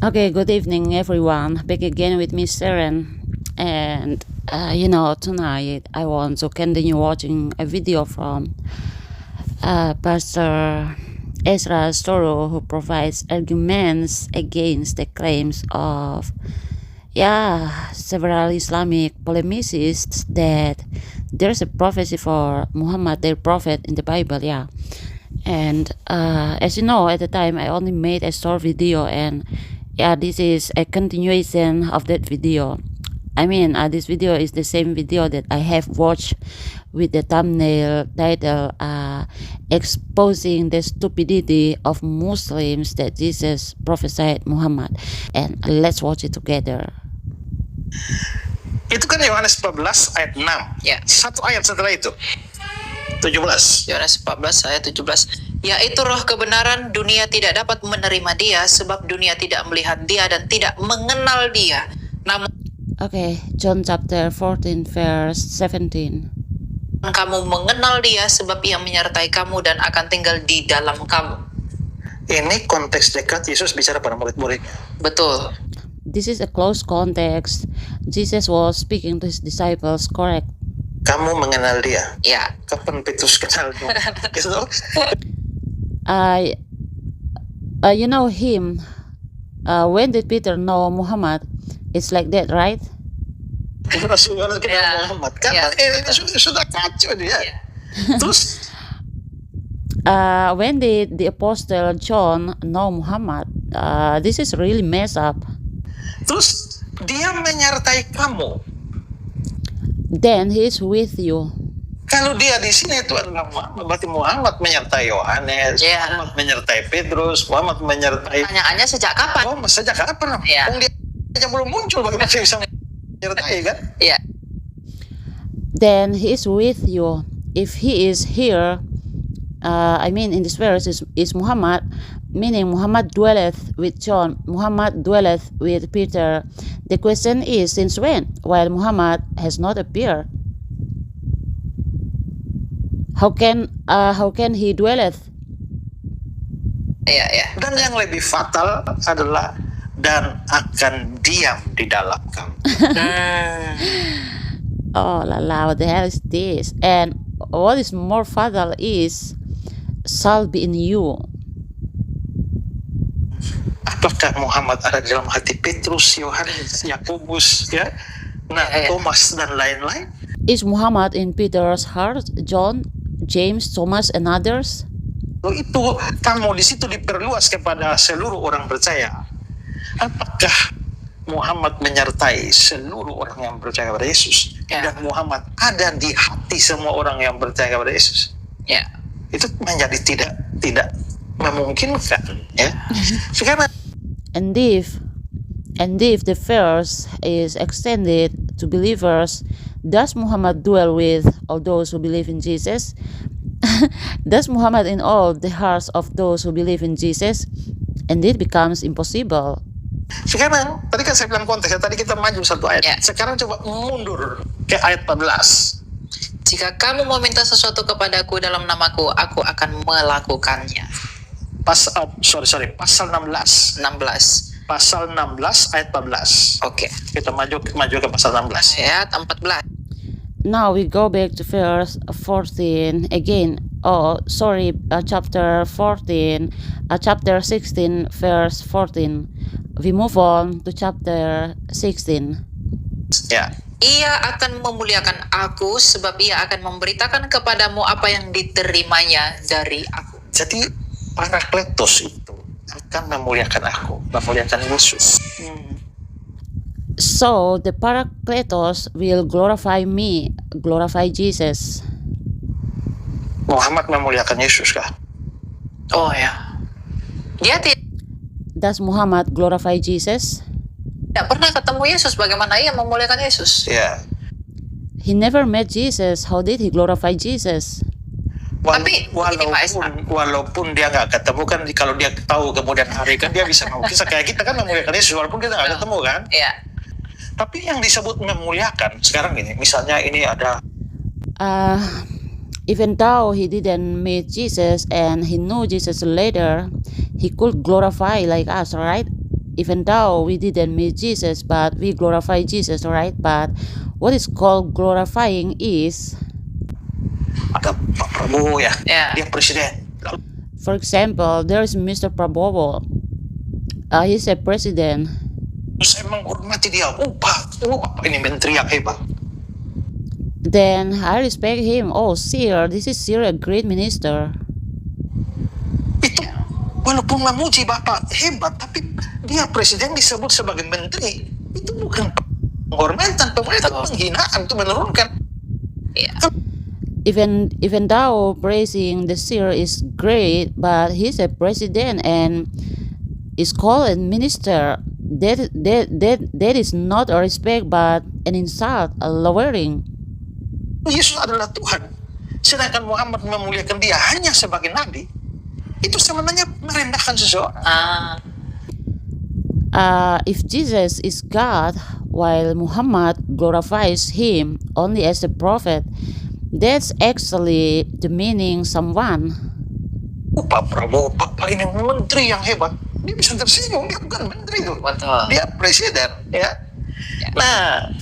Okay, good evening, everyone. Back again with me, Seren. And tonight I want to continue watching a video from Pastor Ezra Storo, who provides arguments against the claims of several Islamic polemicists that there's a prophecy for Muhammad, their prophet, in the Bible. And as you know, at the time I only made a short video, and this is a continuation of that video. I mean, this video is the same video that I have watched with the thumbnail title exposing the stupidity of Muslims that Jesus prophesied Muhammad. And let's watch it together. Itu kan Yohanes 14 ayat 6. Ya. Satu ayat setelah itu. 17. Yohanes 14 ayat 17. Yaitu roh kebenaran, dunia tidak dapat menerima dia sebab dunia tidak melihat dia dan tidak mengenal dia. Namun Okay, John chapter 14 verse 17. kamu mengenal dia sebab ia menyertai kamu dan akan tinggal di dalam kamu. Ini konteks dekat Yesus bicara pada murid-murid. Betul. This is a close context. Jesus was speaking to his disciples, correct? Kamu mengenal dia. Ya. Kapan Petrus kenal dia? Gitu. You know him. When did Peter know Muhammad? It's like that, right? Rasul Yohanes kenal Ya. Muhammad. Kapan? Ya. Ini sudah kacau dia. Ya. Terus When did the apostle John know Muhammad? This is really messed up. Terus dia menyertai kamu. Then he is with you. Kalau dia di sini itu adalah Muhammad, berarti Muhammad menyertai Yohanes, Ya. Muhammad menyertai Petrus, Muhammad menyertai. Pertanyaannya sejak kapan? Oh, sejak kapan? Ya. Dia aja belum muncul, bagaimana dia bisa menyertai kan? Ya. Then he is with you. If he is here, in this verse is Muhammad, meaning Muhammad dwelleth with John, Muhammad dwelleth with Peter. The question is, since when? While Muhammad has not appeared. How can he dwelleth? Ya, ya. Dan yang lebih fatal adalah dan akan diam di dalam kamu. Oh la la, what the hell is this? And what is more fatal is shall be in you. Apakah Muhammad ada di dalam hati Petrus, Yohanes, Yakobus, ya? Nah, Ya, ya. Thomas dan lain-lain? Is Muhammad in Peter's heart, John, James, Thomas, and others? Itu kamu di situ diperluas kepada seluruh orang percaya. Apakah Muhammad menyertai seluruh orang yang percaya kepada Yesus? Ya. Dan Muhammad ada di hati semua orang yang percaya kepada Yesus? Ya. Itu menjadi tidak memungkinkan, ya. Sekarang And if the verse is extended to believers, does Muhammad dwell with all those who believe in Jesus? Does Muhammad in all the hearts of those who believe in Jesus? And it becomes impossible. sekarang tadi kan saya bilang konteks, tadi kita maju satu ayat. Ya. Sekarang coba mundur ke ayat 14. Jika kamu mau minta sesuatu kepadaku dalam namaku, aku akan melakukannya. Pasal 16. 16. Pasal 16 ayat 14. Oke. Kita maju ke pasal 16. Ayat 14. Now we go back to verse 14 again. Chapter 14, chapter 16, verse 14. We move on to chapter 16. Ya. Ia akan memuliakan aku sebab ia akan memberitakan kepadamu apa yang diterimanya dari aku. Jadi Parakletos itu akan memuliakan aku, memuliakan Yesus. So the Parakletos will glorify me, glorify Jesus. Muhammad memuliakan Yesus kah? Oh ya. Dia Does Muhammad glorify Jesus? tidak pernah ketemu Yesus. Bagaimana ia memuliakan Yesus? Ya. He never met Jesus. How did he glorify Jesus? Tapi begini, Pak Esa. Walaupun dia nggak ketemu kan, kalau dia tahu kemudian hari kan dia bisa kisah kayak kita kan memuliakan Yesus walaupun kita nggak ketemu kan. Ya. Tapi yang disebut memuliakan sekarang ini, misalnya ini ada Even though he didn't meet Jesus and he knew Jesus later, he could glorify like us, right? even though we didn't meet Jesus, but we glorify Jesus, right? But what is called glorifying is, Ada Pak Prabowo ya, Ya. dia presiden. Lalu for example, there is Mr. Prabowo. He's a president. saya menghormati dia. Pak ini menteri yang hebat. Then I respect him. Oh, Sir, this is Sir, a great minister. Itu walaupun memuji Bapak hebat, tapi dia presiden disebut sebagai menteri. Itu bukan penghormatan, pemerintah penghinaan, itu menurunkan. Ya. Even though praising the Sir is great, but he's a president and is called a minister. That is not a respect, but an insult, a lowering. Yesus adalah Tuhan. Sedangkan Muhammad memuliakan dia hanya sebagai nabi. Itu sebenarnya merendahkan seseorang. If Jesus is God, while Muhammad glorifies him only as a prophet, that's actually demeaning someone. Pak Prabowo, Bapak ini menteri yang hebat. Dia bisa tersinggung, dia bukan menteri itu. Betul. Dia presiden, ya. Nah,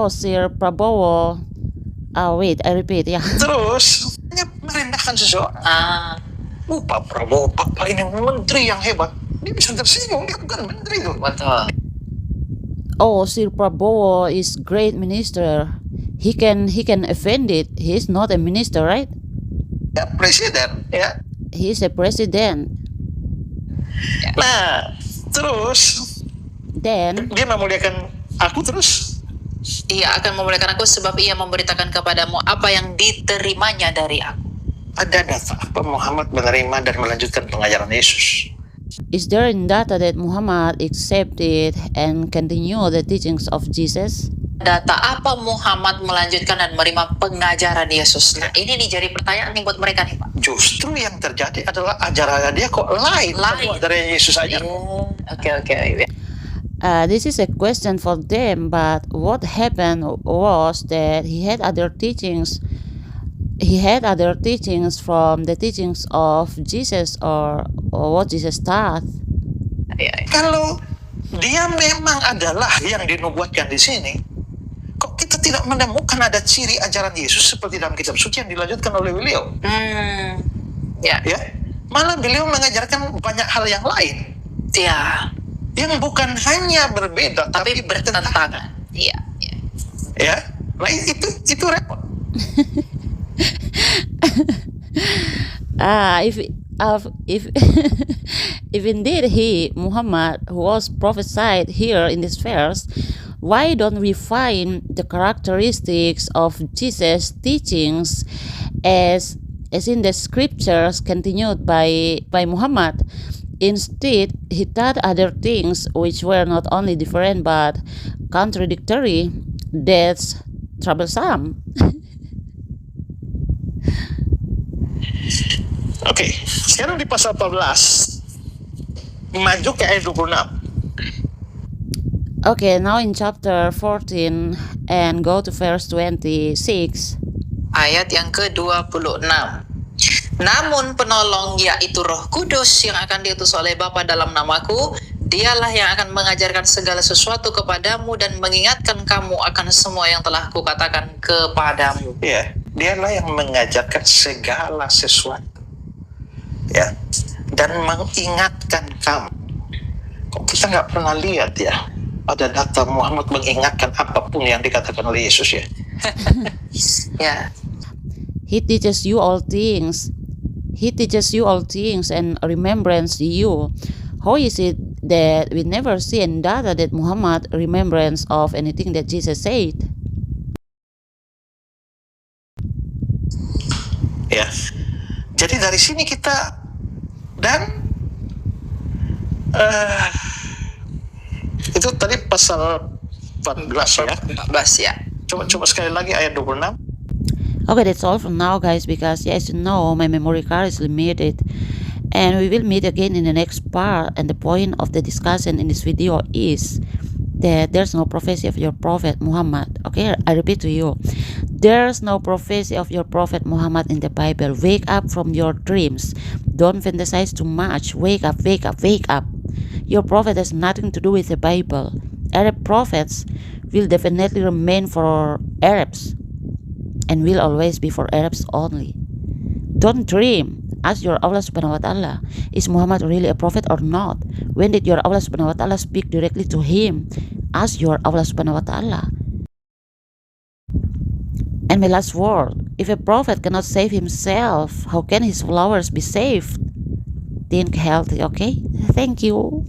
Sir Prabowo. Wait, I repeat, ya. terus hanya merendahkan seseorang. Pak Prabowo, Bapak ini menteri yang hebat. Dia bisa tersinggung, dia bukan menteri itu. Betul. Sir Prabowo is great minister. He can offend it. He's not a minister, right? Ya, presiden, ya. He's a president. Nah, terus Then dia memuliakan aku terus. Ia akan memuliakan aku sebab ia memberitakan kepadamu apa yang diterimanya dari aku. Ada data apa Muhammad menerima dan melanjutkan pengajaran Yesus? is there in data that Muhammad accepted and continue the teachings of Jesus? Data apa Muhammad melanjutkan dan menerima pengajaran Yesus? Nah, ini nih jadi pertanyaan nih buat mereka nih, Pak. Justru yang terjadi adalah ajaran dia kok lain dari Yesus aja. Oke. This is a question for them, but what happened was that he had other teachings. He had other teachings from the teachings of Jesus or what Jesus taught. Kalau dia memang adalah yang dinubuatkan di sini, kok kita tidak menemukan ada ciri ajaran Yesus seperti dalam kitab suci yang dilanjutkan oleh beliau? Ya, malah beliau mengajarkan banyak hal yang lain. Ya. Yang bukan hanya berbeda tapi bertentangan. Iya. Ya, nah itu repot. If indeed Muhammad was prophesied here in this verse, why don't we find the characteristics of Jesus' teachings as in the scriptures continued by Muhammad? Instead, he taught other things which were not only different but contradictory. That's troublesome. Oke, sekarang di pasal 14 maju ke ayat 26. Okay, now in chapter 14 and go to verse 26. Ayat yang ke-26. Namun penolong yaitu Roh Kudus yang akan diutus oleh Bapa dalam namaku, dialah yang akan mengajarkan segala sesuatu kepadamu dan mengingatkan kamu akan semua yang telah kukatakan kepadamu. Ya, dialah yang mengajarkan segala sesuatu. Ya, dan mengingatkan kamu. Kok kita nggak pernah lihat ya ada data Muhammad mengingatkan apapun yang dikatakan oleh Yesus ya? Ya. He teaches you all things. He teaches you all things and remembrance you. How is it that we never see in data that Muhammad remembrance of anything that Jesus said? Ya, jadi dari sini kita itu tadi pasal 14 ya. 14 ya. Coba sekali lagi ayat 26. Okay, that's all for now, guys, because as you know, my memory card is limited. And we will meet again in the next part. And the point of the discussion in this video is that there's no prophecy of your prophet Muhammad. Okay, I repeat to you. There's no prophecy of your prophet Muhammad in the Bible. Wake up from your dreams. Don't fantasize too much. Wake up, wake up, wake up. Your prophet has nothing to do with the Bible. Arab prophets will definitely remain for Arabs and will always be for Arabs only. Don't dream. Ask your Allah subhanahu wa ta'ala, is Muhammad really a prophet or not? When did your Allah subhanahu wa ta'ala speak directly to him? Ask your Allah subhanahu wa ta'ala. And my last word, if a prophet cannot save himself, how can his followers be saved? Think healthy, okay? Thank you.